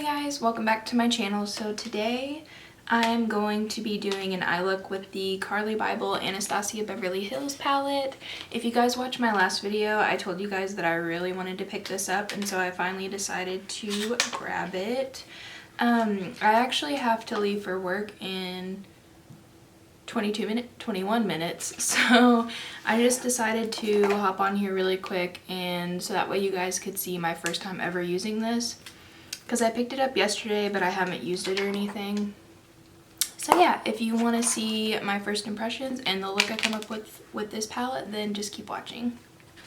Guys, welcome back to my channel. So today I'm going to be doing an eye look with the Carli Bybel Anastasia Beverly Hills palette. If you guys watched my last video, I told you guys that I really wanted to pick this up, and so I finally decided to grab it. I actually have to leave for work in 21 minutes, so I just decided to hop on here really quick, and so that way you guys could see my first time ever using this, because I picked it up yesterday but I haven't used it or anything. So yeah, if you want to see my first impressions and the look I come up with this palette, then just keep watching.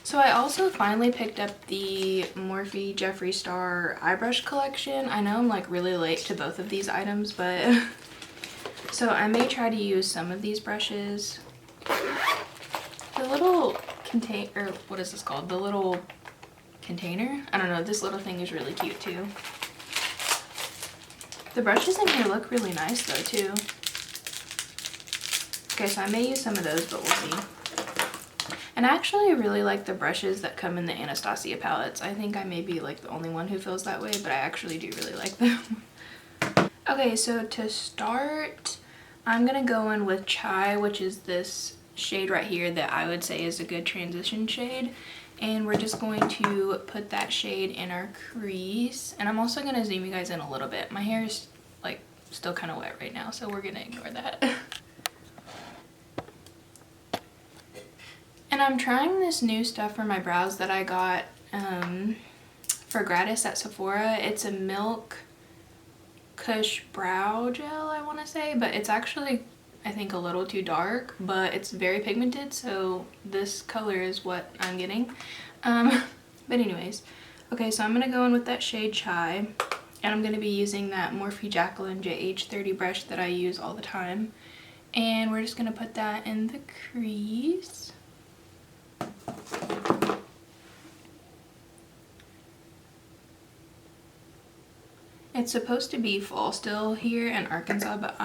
So I also finally picked up the Morphe Jeffree Star eye brush collection. I know I'm like really late to both of these items, but so I may try to use some of these brushes. The little container, what is this called? The little container? I don't know, this little thing is really cute too. The brushes in here look really nice though too. Okay, so I may use some of those, but we'll see. And I actually really like the brushes that come in the Anastasia palettes. I think I may be like the only one who feels that way, but I actually do really like them. Okay, so to start, I'm gonna go in with Chai, which is this shade right here that I would say is a good transition shade. And we're just going to put that shade in our crease. And I'm also gonna zoom you guys in a little bit. My hair is like still kind of wet right now, so we're gonna ignore that. And I'm trying this new stuff for my brows that I got for gratis at Sephora. It's a Milk Kush brow gel, I want to say, but it's actually, I think, a little too dark, but it's very pigmented, so this color is what I'm getting. But anyways, okay, so I'm gonna go in with that shade Chai, and I'm gonna be using that Morphe Jacqueline JH30 brush that I use all the time, and we're just gonna put that in the crease. It's supposed to be fall still here in Arkansas, but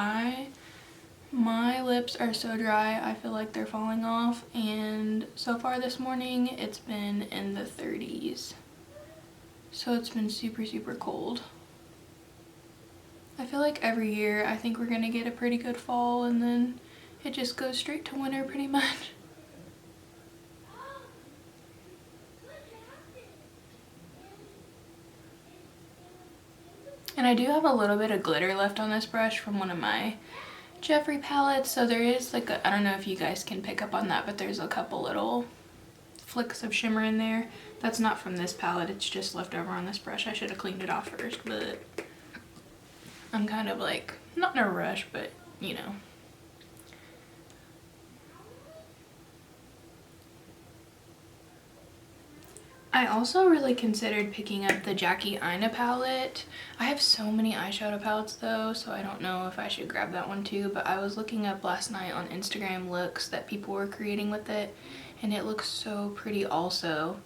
my lips are so dry, I feel like they're falling off, and so far this morning it's been in the 30s. So it's been super, super cold. I feel like every year I think we're gonna get a pretty good fall, and then it just goes straight to winter pretty much. And I do have a little bit of glitter left on this brush from one of my Jeffree palettes, so there is like a, I don't know if you guys can pick up on that, but there's a couple little flicks of shimmer in there. That's not from this palette, it's just left over on this brush. I should have cleaned it off first, but I'm kind of like, not in a rush, but you know. I also really considered picking up the Jackie Aina palette. I have so many eyeshadow palettes though, so I don't know if I should grab that one too, but I was looking up last night on Instagram looks that people were creating with it, and it looks so pretty also.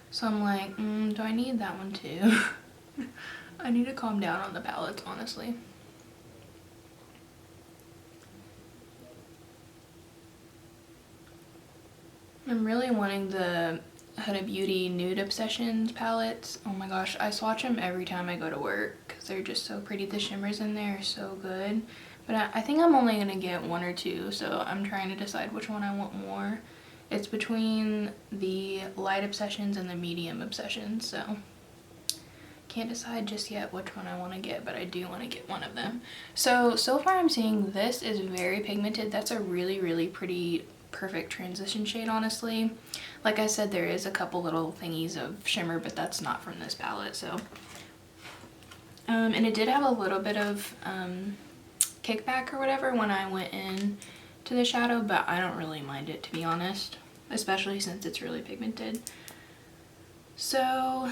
So I'm like, do I need that one too? I need to calm down on the palettes, honestly. I'm really wanting the Huda Beauty Nude Obsessions palettes. Oh my gosh, I swatch them every time I go to work because they're just so pretty. The shimmers in there are so good. But I think I'm only going to get one or two, so I'm trying to decide which one I want more. It's between the Light Obsessions and the Medium Obsessions, so can't decide just yet which one I want to get, but I do want to get one of them. So far I'm seeing this is very pigmented. That's a really, really pretty perfect transition shade, honestly. Like I said, there is a couple little thingies of shimmer, but that's not from this palette. So and it did have a little bit of kickback or whatever when I went in to the shadow, but I don't really mind it, to be honest, especially since it's really pigmented. So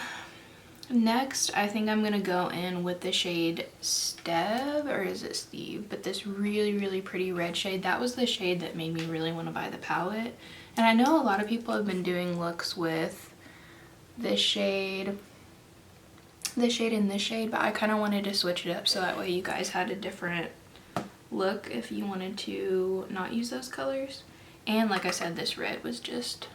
next, I think I'm gonna go in with the shade Steve, or is it Steve? But this really, really pretty red shade. That was the shade that made me really want to buy the palette. And I know a lot of people have been doing looks with this shade, and this shade, but I kind of wanted to switch it up so that way you guys had a different look if you wanted to not use those colors. And like I said, this red was just,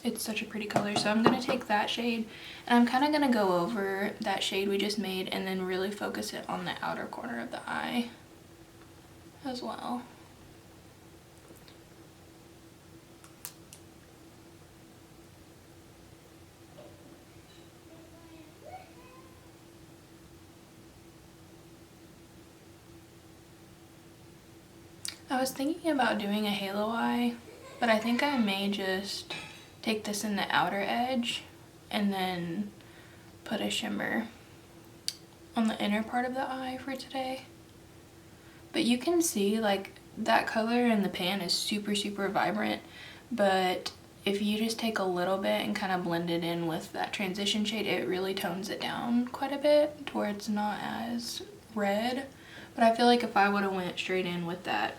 It's such a pretty color. So I'm going to take that shade and I'm kind of going to go over that shade we just made and then really focus it on the outer corner of the eye as well. I was thinking about doing a halo eye, but I think I may just take this in the outer edge and then put a shimmer on the inner part of the eye for today. But you can see like that color in the pan is super, super vibrant, but if you just take a little bit and kind of blend it in with that transition shade, it really tones it down quite a bit to where it's not as red. But I feel like if I would have went straight in with that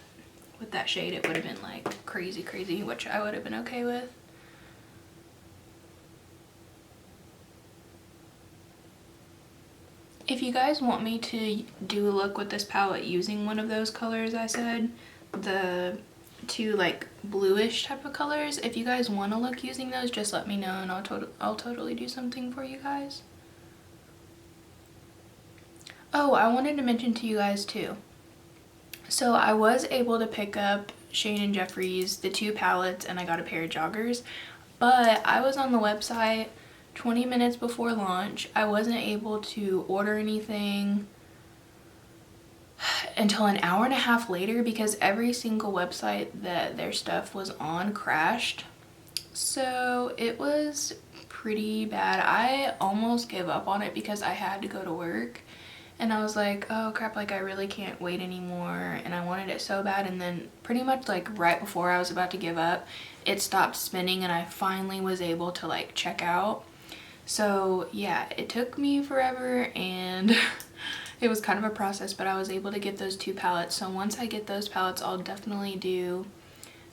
shade, it would have been like crazy, which I would have been okay with. If you guys want me to do a look with this palette using one of those colors I said, the two like bluish type of colors, if you guys want to look using those, just let me know and I'll totally do something for you guys. Oh, I wanted to mention to you guys too. So I was able to pick up Shane & Jeffrey's, the two palettes, and I got a pair of joggers, but I was on the website 20 minutes before launch. I wasn't able to order anything until an hour and a half later because every single website that their stuff was on crashed. So it was pretty bad. I almost gave up on it because I had to go to work. And I was like, oh crap, like I really can't wait anymore. And I wanted it so bad. And then pretty much like right before I was about to give up, it stopped spinning and I finally was able to like check out. So yeah, it took me forever and it was kind of a process, but I was able to get those two palettes. So once I get those palettes, I'll definitely do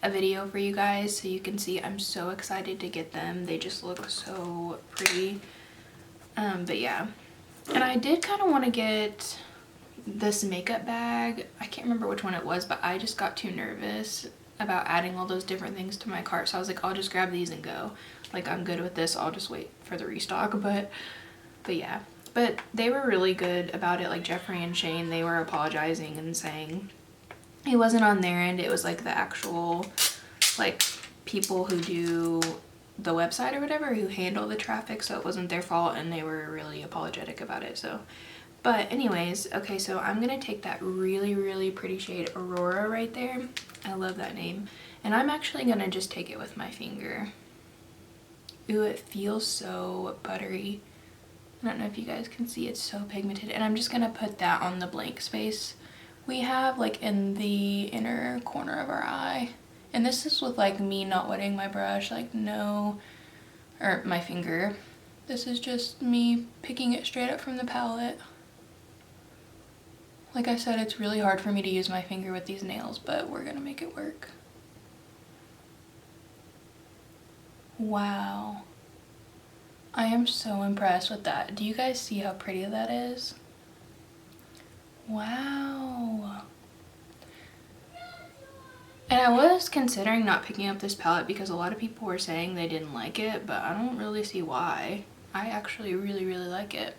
a video for you guys so you can see. I'm so excited to get them. They just look so pretty. But yeah. And I did kind of want to get this makeup bag. I can't remember which one it was, but I just got too nervous about adding all those different things to my cart. So I was like, I'll just grab these and go. Like, I'm good with this. I'll just wait for the restock. But yeah. But they were really good about it. Like Jeffrey and Shane, they were apologizing and saying it wasn't on their end. It was like the actual, like, people who do the website or whatever who handle the traffic, so it wasn't their fault and they were really apologetic about it. So but anyways, okay, so I'm gonna take that really pretty shade Aurora right there. I love that name. And I'm actually gonna just take it with my finger. Ooh, it feels so buttery. I don't know if you guys can see, it's so pigmented. And I'm just gonna put that on the blank space we have like in the inner corner of our eye. And this is with like me not wetting my brush, like no, or my finger. This is just me picking it straight up from the palette. Like I said, it's really hard for me to use my finger with these nails, but we're gonna make it work. Wow. I am so impressed with that. Do you guys see how pretty that is? Wow. And I was considering not picking up this palette because a lot of people were saying they didn't like it, but I don't really see why. I actually really like it.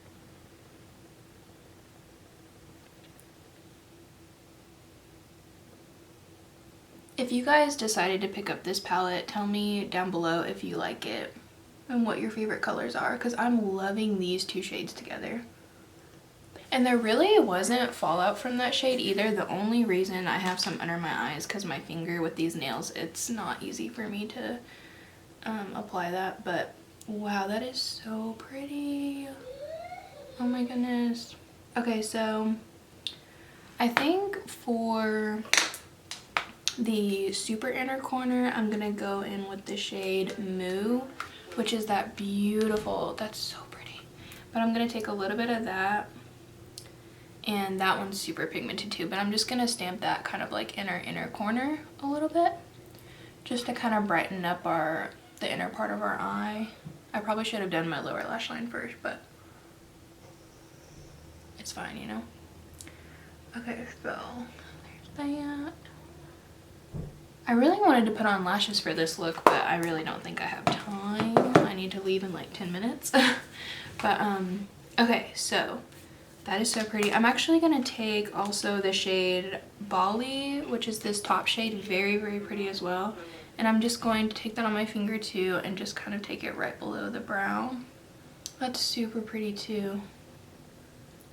If you guys decided to pick up this palette, tell me down below if you like it and what your favorite colors are, because I'm loving these two shades together. And there really wasn't fallout from that shade either. The only reason I have some under my eyes because my finger with these nails, it's not easy for me to apply that. But wow, that is so pretty. Oh my goodness. Okay, so I think for the super inner corner, I'm gonna go in with the shade Moo, which is that beautiful, that's so pretty. But I'm gonna take a little bit of that. And that one's super pigmented too, but I'm just gonna stamp that kind of like in our inner corner a little bit, just to kind of brighten up the inner part of our eye. I probably should have done my lower lash line first, but it's fine, you know? Okay, so there's that. I really wanted to put on lashes for this look, but I really don't think I have time. I need to leave in like 10 minutes. But okay, so that is so pretty. I'm actually gonna take also the shade Bali, which is this top shade, very, very pretty as well. And I'm just going to take that on my finger too and just kind of take it right below the brow. That's super pretty too.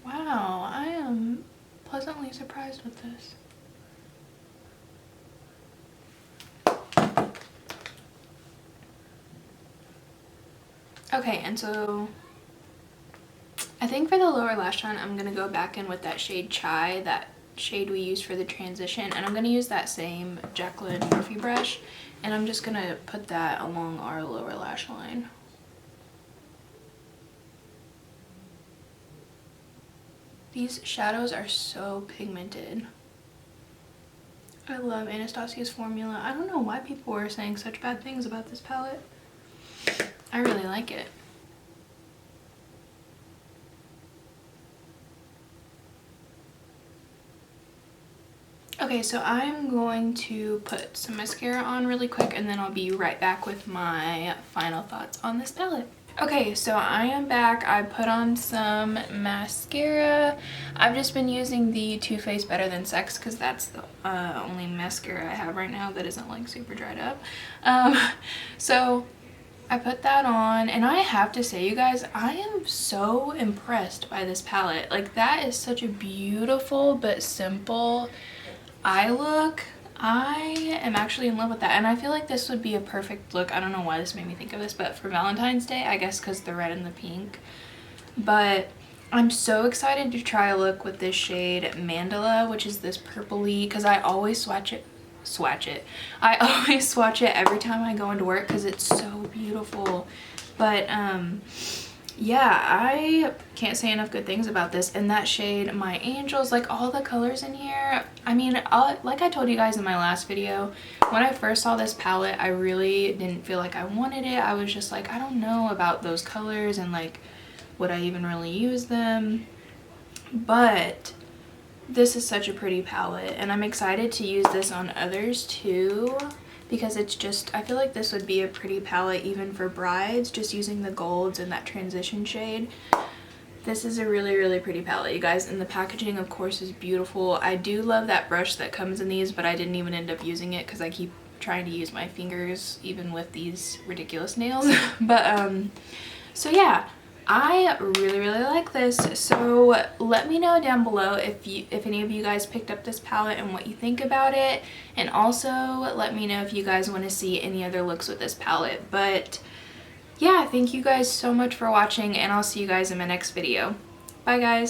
Wow, I am pleasantly surprised with this. Okay, and so I think for the lower lash line, I'm gonna go back in with that shade Chai, that shade we used for the transition, and I'm gonna use that same Jacqueline Murphy brush, and I'm just gonna put that along our lower lash line. These shadows are so pigmented. I love Anastasia's formula. I don't know why people were saying such bad things about this palette. I really like it. Okay, so I'm going to put some mascara on really quick and then I'll be right back with my final thoughts on this palette. Okay, so I am back. I put on some mascara. I've just been using the Too Faced Better Than Sex because that's the only mascara I have right now that isn't like super dried up. So I put that on and I have to say, you guys, I am so impressed by this palette. Like, that is such a beautiful but simple eye look. I am actually in love with that, and I feel like this would be a perfect look. I don't know why this made me think of this, but for Valentine's Day, I guess because the red and the pink. But I'm so excited to try a look with this shade Mandala, which is this purpley, because I always I always swatch it every time I go into work because it's so beautiful. But yeah, I can't say enough good things about this. And that shade My Angels, like all the colors in here, I mean, like I told you guys in my last video, when I first saw this palette, I really didn't feel like I wanted it. I was just like, I don't know about those colors and like, would I even really use them? But this is such a pretty palette and I'm excited to use this on others too, because it's just, I feel like this would be a pretty palette even for brides, just using the golds and that transition shade. This is a really, really pretty palette, you guys, and the packaging, of course, is beautiful. I do love that brush that comes in these, but I didn't even end up using it because I keep trying to use my fingers even with these ridiculous nails. But so yeah, I really, really like this. So let me know down below if any of you guys picked up this palette and what you think about it, and also let me know if you guys want to see any other looks with this palette. But yeah, thank you guys so much for watching, and I'll see you guys in my next video. Bye guys.